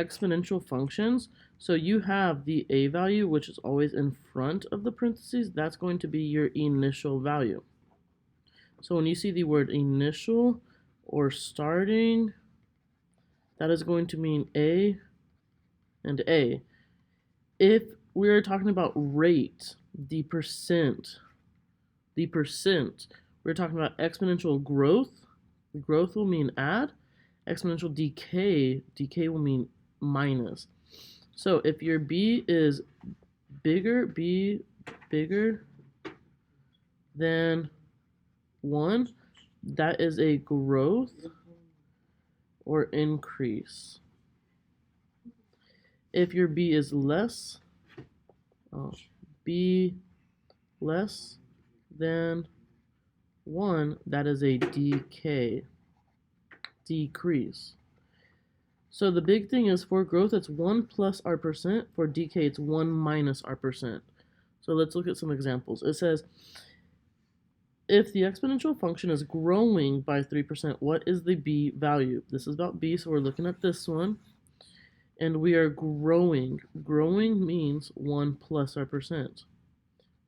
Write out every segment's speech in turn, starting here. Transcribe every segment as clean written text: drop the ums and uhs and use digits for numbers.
exponential functions. So you have the a value, which is always in front of the parentheses. That's going to be your initial value. So when you see the word initial or starting, that is going to mean a and a. If we are talking about rate, the percent, we're talking about exponential growth. Growth will mean add. Exponential decay will mean minus. So if your b is bigger than 1, that is a growth or increase. If your b is b less than 1, that is a decrease. So the big thing is for growth, it's 1 plus our percent. For decay, it's 1 minus our percent. So let's look at some examples. It says, if the exponential function is growing by 3%, what is the b value? This is about b, so we're looking at this one. And we are growing. Growing means 1 plus our percent.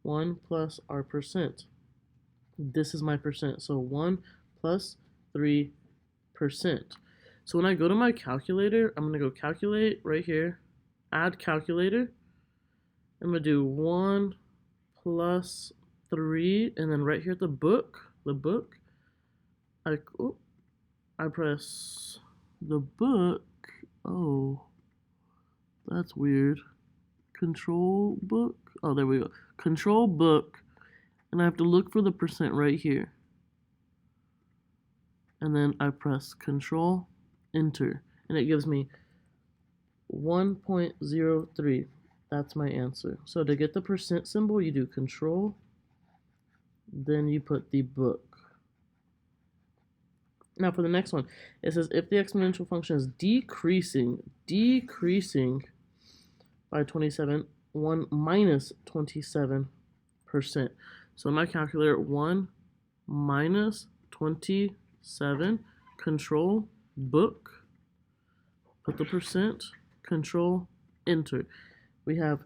1 plus our percent. This is my percent. So 1 plus 3%. So when I go to my calculator, I'm going to go calculate right here. Add calculator. I'm going to do 1 plus 3. And then right here at the book, I press the book. Oh, that's weird. Control book. Oh, there we go. Control book. And I have to look for the percent right here. And then I press Control, Enter. And it gives me 1.03. That's my answer. So to get the percent symbol, you do Control, then you put the book. Now for the next one, it says if the exponential function is decreasing by 27, 1 minus 27%. So in my calculator, 1 minus 27, Control, book, put the percent, Control, Enter. We have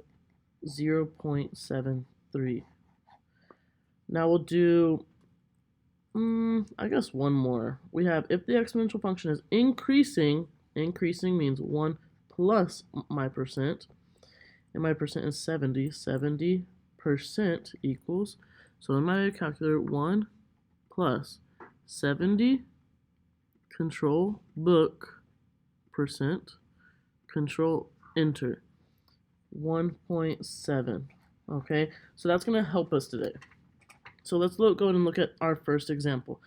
0.73. Now we'll do, I guess one more. We have if the exponential function is increasing means 1 plus my percent, and my percent is 70. 70% equals, so in my calculator, 1 plus 70, Control, book, percent, Control, Enter. 1.7. Okay, so that's going to help us today. So let's go ahead and look at our first example.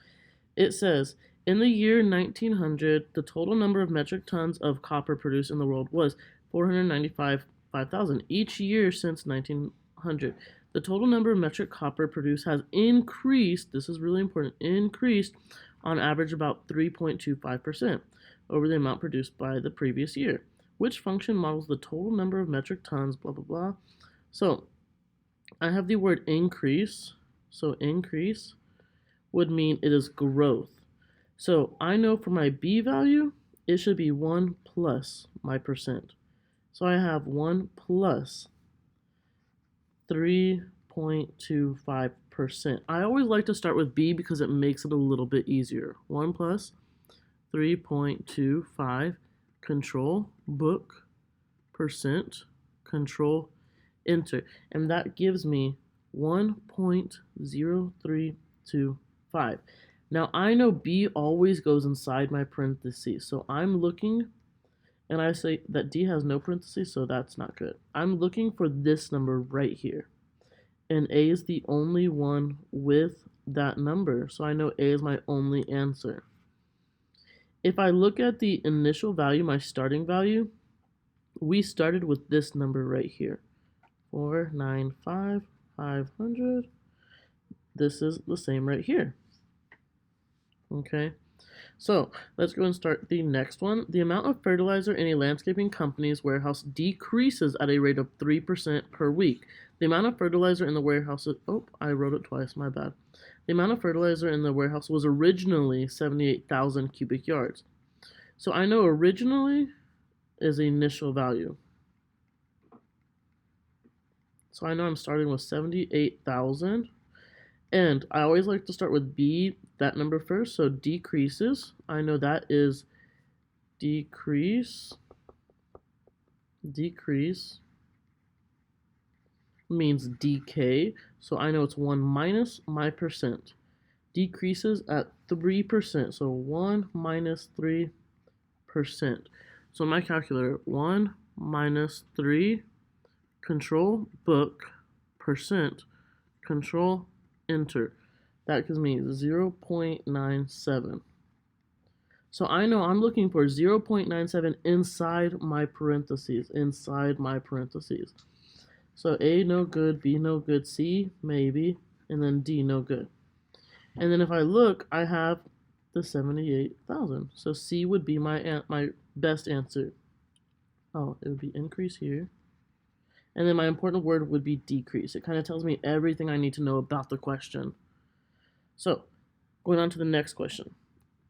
It says, in the year 1900, the total number of metric tons of copper produced in the world was 495,000. Each year since 1900, the total number of metric copper produced has increased, this is really important, increased on average about 3.25% over the amount produced by the previous year. Which function models the total number of metric tons, blah, blah, blah. So I have the word increase. So increase would mean it is growth. So I know for my b value, it should be 1 plus my percent. So I have 1 plus 3.25%. I always like to start with b because it makes it a little bit easier. 1 plus 3.25, Control, book, percent, Control, Enter. And that gives me 1.0325. Now I know b always goes inside my parentheses, so I'm looking, and I say that d has no parentheses, so that's not good. I'm looking for this number right here, and a is the only one with that number, so I know a is my only answer. If I look at the initial value, my starting value, we started with this number right here, 495,500. This is the same right here. Okay, so let's go and start the next one. The amount of fertilizer in a landscaping company's warehouse decreases at a rate of 3% per week. The amount of fertilizer in the warehouse, I wrote it twice, my bad. The amount of fertilizer in the warehouse was originally 78,000 cubic yards. So I know originally is the initial value. So I know I'm starting with 78,000. And I always like to start with B, that number first. So decreases. I know that is decrease. Decrease means decay. So I know it's 1 minus my percent. Decreases at 3%. So 1 minus 3%. So my calculator, 1 minus 3, control book, percent, control enter. That gives me 0.97. So I know I'm looking for 0.97 inside my parentheses. So A, no good, B, no good, C, maybe, and then D, no good. And then if I look, I have the 78,000. So C would be my best answer. Oh, it would be increase here. And then my important word would be decrease. It kind of tells me everything I need to know about the question. So, going on to the next question.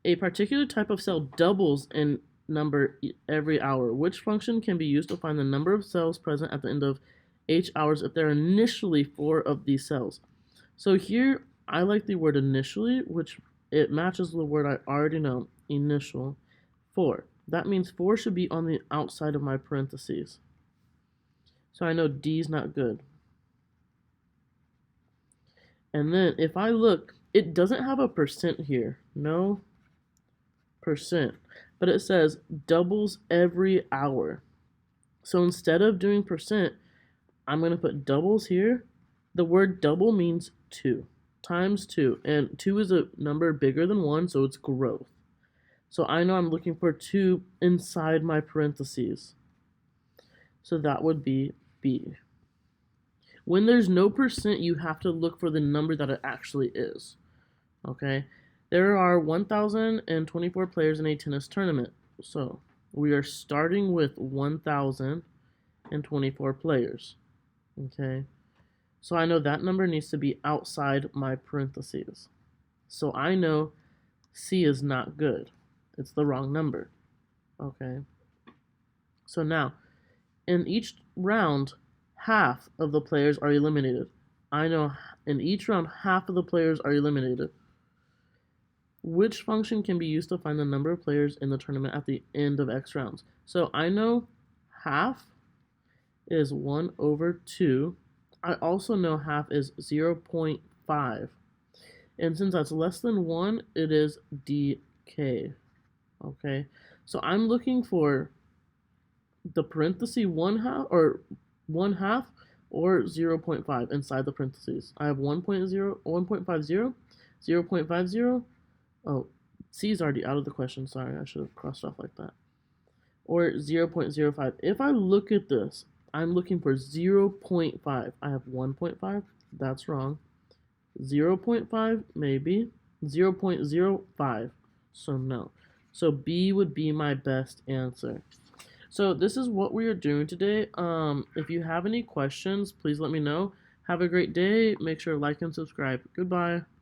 A particular type of cell doubles in number every hour. Which function can be used to find the number of cells present at the end of h hours if there are initially 4 of these cells? So here, I like the word initially, which it matches the word I already know, initial, 4. That means 4 should be on the outside of my parentheses. So I know D is not good. And then if I look, it doesn't have a percent here. No percent. But it says doubles every hour. So instead of doing percent, I'm going to put doubles here. The word double means 2 times 2. And 2 is a number bigger than 1, so it's growth. So I know I'm looking for 2 inside my parentheses. So that would be B. When there's no percent, you have to look for the number that it actually is. Okay? There are 1,024 players in a tennis tournament. So we are starting with 1,024 players. Okay? So I know that number needs to be outside my parentheses. So I know C is not good. It's the wrong number. Okay? So now, in each round, half of the players are eliminated. I know in each round, half of the players are eliminated. Which function can be used to find the number of players in the tournament at the end of X rounds? So I know half is 1 over 2. I also know half is 0.5. And since that's less than 1, it is dk. Okay? So I'm looking for the parenthesis 1/2 or 1/2 or 0.5 inside the parentheses. I have 1.0, 1.50, 0.50. Oh, C is already out of the question. Sorry, I should have crossed off like that. Or 0.05. If I look at this, I'm looking for 0.5. I have 1.5. That's wrong. 0.5, maybe. 0.05. So no. So B would be my best answer. So this is what we are doing today. If you have any questions, please let me know. Have a great day. Make sure to like and subscribe. Goodbye.